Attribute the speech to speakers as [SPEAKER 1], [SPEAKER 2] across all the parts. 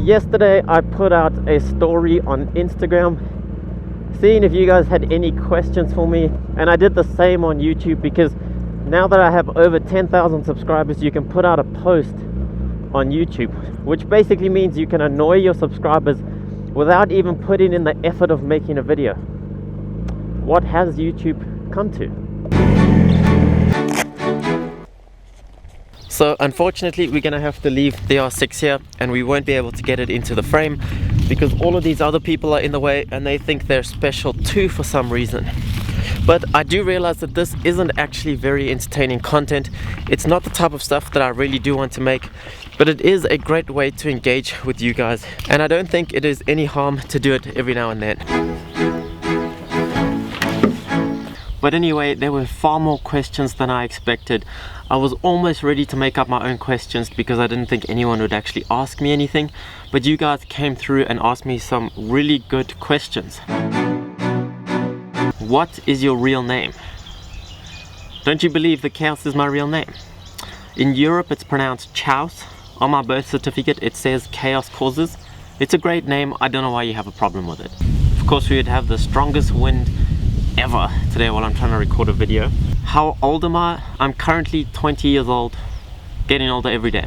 [SPEAKER 1] yesterday I put out a story on Instagram seeing if you guys had any questions for me, and I did the same on YouTube because now that I have over 10,000 subscribers, you can put out a post on YouTube, which basically means you can annoy your subscribers without even putting in the effort of making a video. What has YouTube come to? So unfortunately we're gonna have to leave the R6 here, and we won't be able to get it into the frame because all of these other people are in the way and they think they're special too for some reason. But I do realize that this isn't actually very entertaining content. It's not the type of stuff that I really do want to make, but it is a great way to engage with you guys, and I don't think it is any harm to do it every now and then. But anyway, there were far more questions than I expected. I was almost ready to make up my own questions because I didn't think anyone would actually ask me anything, but you guys came through and asked me some really good questions. What is your real name? Don't you believe that Chaos is my real name? In Europe it's pronounced Chaos. On my birth certificate it says Chaos Causes. It's a great name, I don't know why you have a problem with it. Of course we would have the strongest wind ever today while I'm trying to record a video. How old am I? I'm currently 20 years old, getting older every day.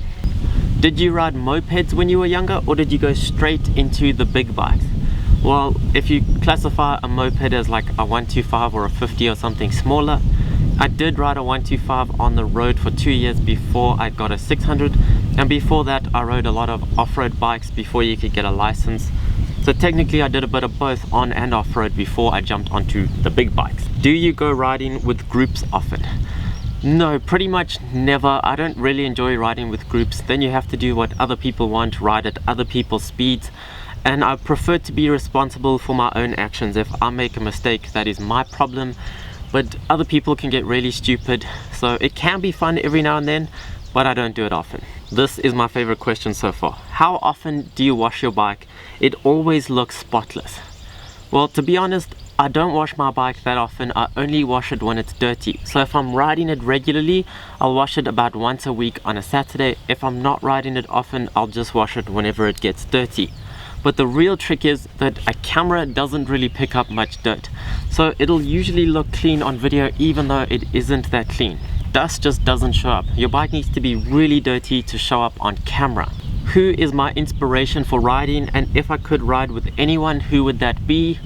[SPEAKER 1] Did you ride mopeds when you were younger, or did you go straight into the big bikes? Well, if you classify a moped as like a 125 or a 50 or something smaller, I did ride a 125 on the road for 2 years before I got a 600, and before that I rode a lot of off-road bikes before you could get a license. So technically I did a bit of both on and off-road before I jumped onto the big bikes. Do you go riding with groups often? No, pretty much never. I don't really enjoy riding with groups. Then you have to do what other people want, ride at other people's speeds. And I prefer to be responsible for my own actions. If I make a mistake, that is my problem. But other people can get really stupid. So it can be fun every now and then, but I don't do it often. This is my favorite question so far. How often do you wash your bike? It always looks spotless. Well, to be honest, I don't wash my bike that often. I only wash it when it's dirty. So if I'm riding it regularly, I'll wash it about once a week on a Saturday. If I'm not riding it often, I'll just wash it whenever it gets dirty. But the real trick is that a camera doesn't really pick up much dirt. So it'll usually look clean on video even though it isn't that clean. Dust just doesn't show up. Your bike needs to be really dirty to show up on camera. Who is my inspiration for riding, and if I could ride with anyone, who would that be?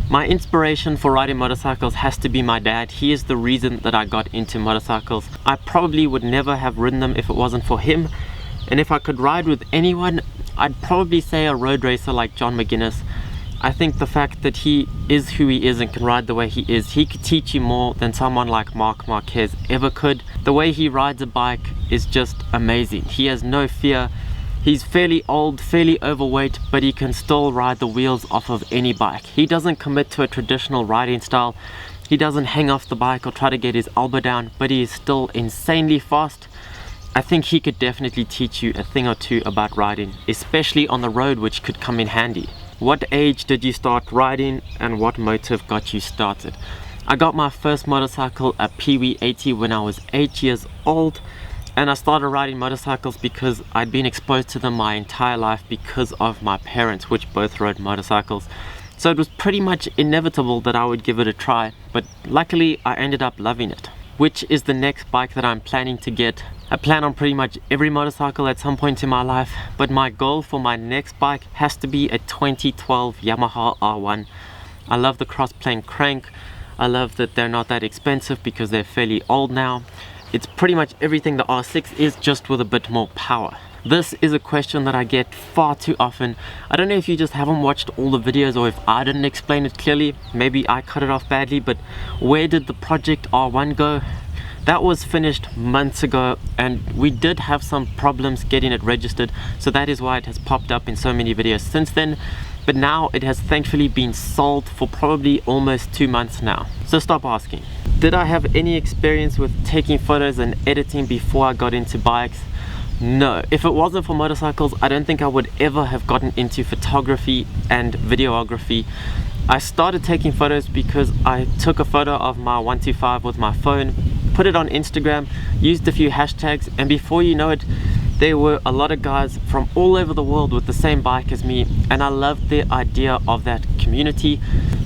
[SPEAKER 1] My inspiration for riding motorcycles has to be my dad. He is the reason that I got into motorcycles. I probably would never have ridden them if it wasn't for him. And if I could ride with anyone, I'd probably say a road racer like John McGuinness. I think the fact that he is who he is and can ride the way he is, he could teach you more than someone like Marc Marquez ever could. The way he rides a bike is just amazing. He has no fear. He's fairly old, fairly overweight, but he can still ride the wheels off of any bike. He doesn't commit to a traditional riding style. He doesn't hang off the bike or try to get his elbow down, but he is still insanely fast. I think he could definitely teach you a thing or two about riding, especially on the road, which could come in handy. What age did you start riding, and what motive got you started? I got my first motorcycle, a Pee-wee 80, when I was 8 years old, and I started riding motorcycles because I'd been exposed to them my entire life because of my parents, which both rode motorcycles. So it was pretty much inevitable that I would give it a try, but luckily I ended up loving it. Which is the next bike that I'm planning to get? I plan on pretty much every motorcycle at some point in my life, but my goal for my next bike has to be a 2012 Yamaha R1. I love the cross-plane crank. I love that they're not that expensive because they're fairly old now. It's pretty much everything the R6 is, just with a bit more power. This is a question that I get far too often. I don't know if you just haven't watched all the videos or if I didn't explain it clearly. Maybe I cut it off badly, but where did the Project R1 go? That was finished months ago, and we did have some problems getting it registered, so that is why it has popped up in so many videos since then. But now it has thankfully been sold for probably almost 2 months now. So stop asking. Did I have any experience with taking photos and editing before I got into bikes? No. If it wasn't for motorcycles, I don't think I would ever have gotten into photography and videography. I started taking photos because I took a photo of my 125 with my phone, put it on Instagram, used a few hashtags, and before you know it, there were a lot of guys from all over the world with the same bike as me, and I loved the idea of that community.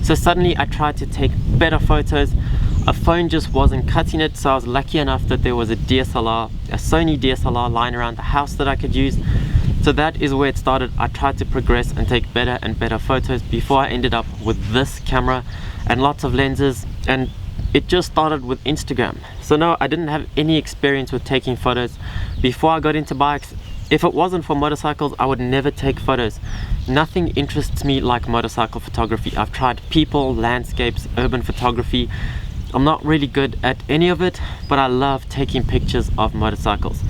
[SPEAKER 1] So suddenly I tried to take better photos. A phone just wasn't cutting it, so I was lucky enough that there was a DSLR, a Sony DSLR lying around the house that I could use. So that is where it started. I tried to progress and take better and better photos before I ended up with this camera and lots of lenses, and it just started with Instagram. So no, I didn't have any experience with taking photos before I got into bikes. If it wasn't for motorcycles, I would never take photos. Nothing interests me like motorcycle photography. I've tried people, landscapes, urban photography. I'm not really good at any of it, but I love taking pictures of motorcycles.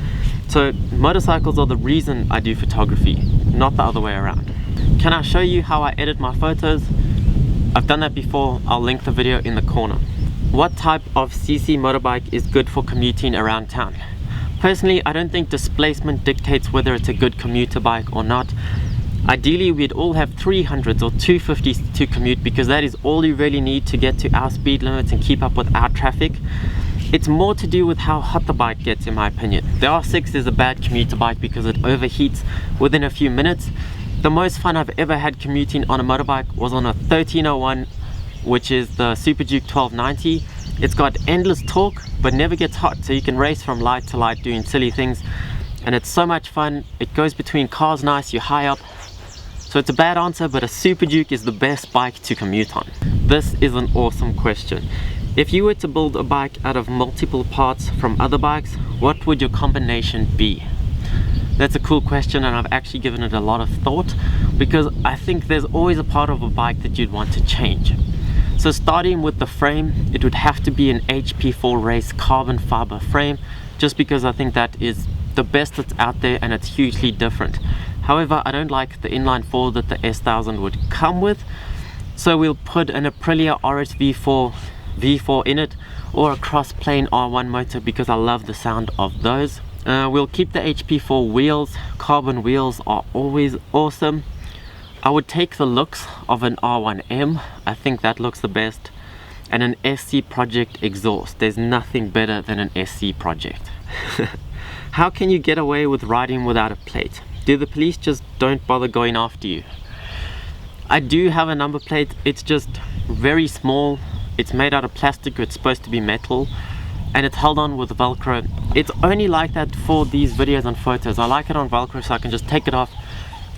[SPEAKER 1] So motorcycles are the reason I do photography, not the other way around. Can I show you how I edit my photos? I've done that before. I'll link the video in the corner. What type of CC motorbike is good for commuting around town? Personally, I don't think displacement dictates whether it's a good commuter bike or not. Ideally, we'd all have 300s or 250s to commute, because that is all you really need to get to our speed limits and keep up with our traffic. It's more to do with how hot the bike gets, in my opinion. The R6 is a bad commuter bike because it overheats within a few minutes. The most fun I've ever had commuting on a motorbike was on a 1301, which is the Super Duke 1290. It's got endless torque but never gets hot, so you can race from light to light doing silly things, and it's so much fun. It goes between cars nice, you're high up. So it's a bad answer, but a Super Duke is the best bike to commute on. This is an awesome question. If you were to build a bike out of multiple parts from other bikes, what would your combination be? That's a cool question, and I've actually given it a lot of thought, because I think there's always a part of a bike that you'd want to change. So starting with the frame, it would have to be an HP4 Race carbon fiber frame, just because I think that is the best that's out there and it's hugely different. However, I don't like the inline 4 that the S1000 would come with, so we'll put an Aprilia RSV4 V4 in it, or a cross-plane R1 motor, because I love the sound of those. We'll keep the HP4 wheels. Carbon wheels are always awesome. I would take the looks of an R1M. I think that looks the best. And an SC Project exhaust. There's nothing better than an SC Project. How can you get away with riding without a plate? Do the police just don't bother going after you? I do have a number plate. It's just very small. It's made out of plastic. It's supposed to be metal, and it's held on with Velcro. It's only like that for these videos and photos. I like it on Velcro so I can just take it off,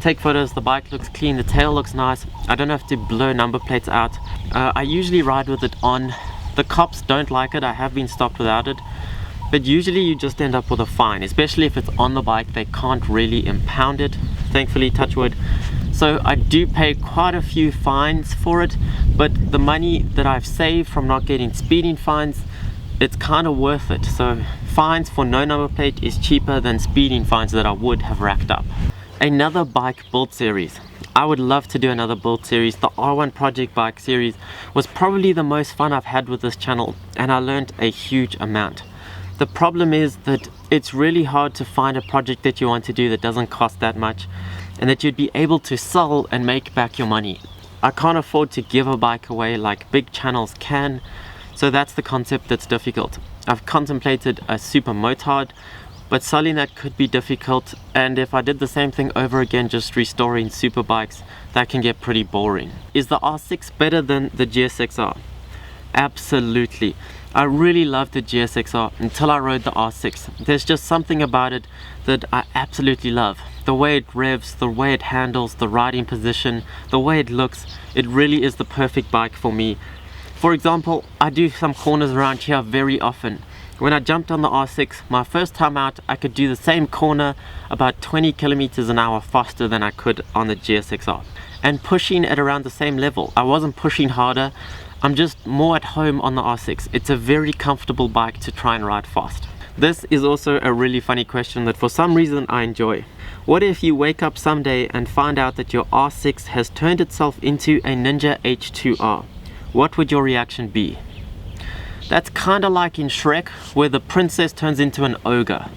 [SPEAKER 1] take photos. The bike looks clean, the tail looks nice. I don't have to blur number plates out. I usually ride with it on. The cops don't like it. I have been stopped without it, but usually you just end up with a fine, especially if it's on the bike. They can't really impound it, thankfully, touch wood. So I do pay quite a few fines for it, but the money that I've saved from not getting speeding fines, it's kind of worth it. So fines for no number plate is cheaper than speeding fines that I would have racked up. Another bike build series. I would love to do another build series. The R1 Project Bike series was probably the most fun I've had with this channel, and I learned a huge amount. The problem is that it's really hard to find a project that you want to do that doesn't cost that much, and that you'd be able to sell and make back your money. I can't afford to give a bike away like big channels can, so that's the concept that's difficult. I've contemplated a super motard, but selling that could be difficult, and if I did the same thing over again, just restoring super bikes, that can get pretty boring. Is the R6 better than the GSXR? Absolutely. I really loved the GSXR until I rode the R6. There's just something about it that I absolutely love. The way it revs, the way it handles, the riding position, the way it looks, it really is the perfect bike for me. For example, I do some corners around here very often. When I jumped on the R6, my first time out, I could do the same corner about 20 kilometers an hour faster than I could on the GSXR, and pushing at around the same level. I wasn't pushing harder. I'm just more at home on the R6. It's a very comfortable bike to try and ride fast. This is also a really funny question that for some reason I enjoy. What if you wake up someday and find out that your R6 has turned itself into a Ninja H2R? What would your reaction be? That's kind of like in Shrek, where the princess turns into an ogre.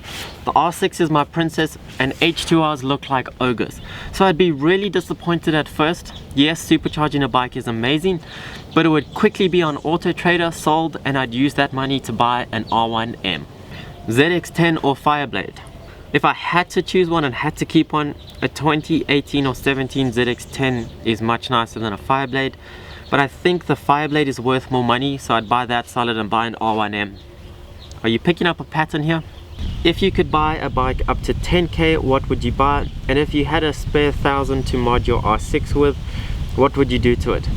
[SPEAKER 1] The R6 is my princess, and H2Rs look like ogres. So I'd be really disappointed at first. Yes, supercharging a bike is amazing, but it would quickly be on Auto Trader, sold, and I'd use that money to buy an R1M. ZX10 or Fireblade? If I had to choose one and had to keep one, a 2018 or 17 ZX10 is much nicer than a Fireblade, but I think the Fireblade is worth more money, so I'd buy that solid and buy an R1M. Are you picking up a pattern here? If you could buy a bike up to 10k, what would you buy? And if you had a spare 1,000 to mod your R6 with, what would you do to it?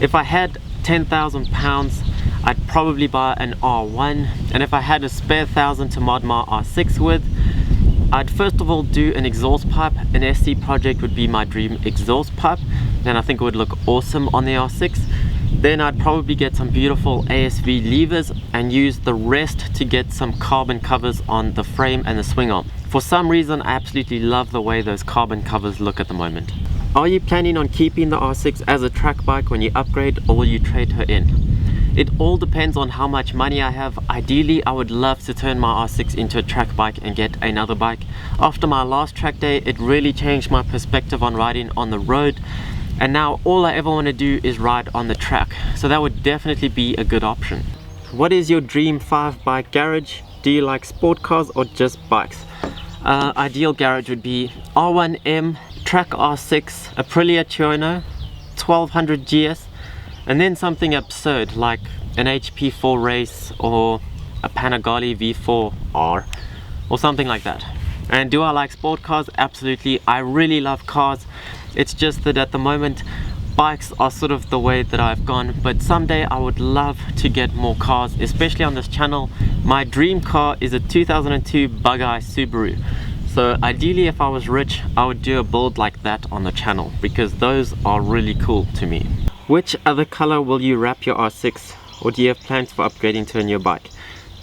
[SPEAKER 1] If I had 10,000 pounds, I'd probably buy an R1, and if I had a spare 1,000 to mod my R6 with, I'd first of all do an exhaust pipe. An SC Project would be my dream exhaust pipe, and I think it would look awesome on the R6. Then I'd probably get some beautiful ASV levers and use the rest to get some carbon covers on the frame and the swing arm. For some reason, I absolutely love the way those carbon covers look at the moment. Are you planning on keeping the R6 as a track bike when you upgrade, or will you trade her in? It all depends on how much money I have. Ideally, I would love to turn my R6 into a track bike and get another bike. After my last track day, it really changed my perspective on riding on the road, and now all I ever want to do is ride on the track, so that would definitely be a good option. What is your dream 5 bike garage? Do you like sport cars or just bikes? Ideal garage would be R1M, track R6, Aprilia Tuono, 1200 GS, and then something absurd like an HP4 race or a Panigale V4R or something like that. And do I like sport cars? Absolutely. I really love cars. It's just that at the moment bikes are sort of the way that I've gone, but someday I would love to get more cars, especially on this channel. My dream car is a 2002 Bug-Eye Subaru. So ideally, if I was rich, I would do a build like that on the channel, because those are really cool to me. Which other color will you wrap your R6, or do you have plans for upgrading to a new bike?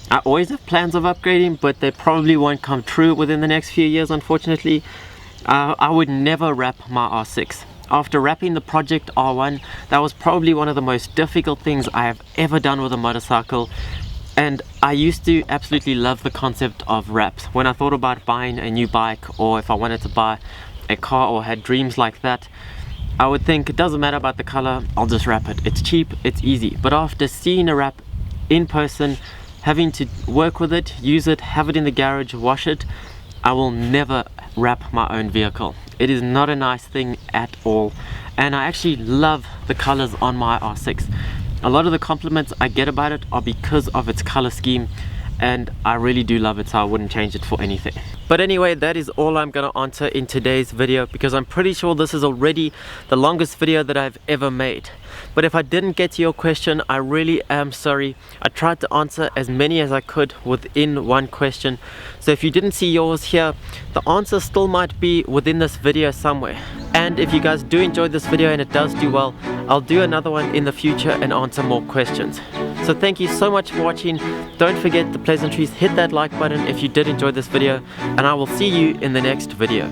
[SPEAKER 1] I always have plans of upgrading, but they probably won't come true within the next few years, unfortunately. I would never wrap my R6. After wrapping the Project R1, that was probably one of the most difficult things I have ever done with a motorcycle. And I used to absolutely love the concept of wraps. When I thought about buying a new bike, or if I wanted to buy a car or had dreams like that, I would think it doesn't matter about the color, I'll just wrap it. It's cheap, it's easy. But after seeing a wrap in person, having to work with it, use it, have it in the garage, wash it, I will never wrap my own vehicle. It is not a nice thing at all. And I actually love the colors on my R6. A lot of the compliments I get about it are because of its color scheme, and I really do love it, so I wouldn't change it for anything. But anyway, that is all I'm gonna answer in today's video, because I'm pretty sure this is already the longest video that I've ever made. But if I didn't get to your question, I really am sorry. I tried to answer as many as I could within one question. So if you didn't see yours here, the answer still might be within this video somewhere. And if you guys do enjoy this video and it does do well, I'll do another one in the future and answer more questions. So thank you so much for watching. Don't forget the pleasantries, hit that like button if you did enjoy this video, and I will see you in the next video.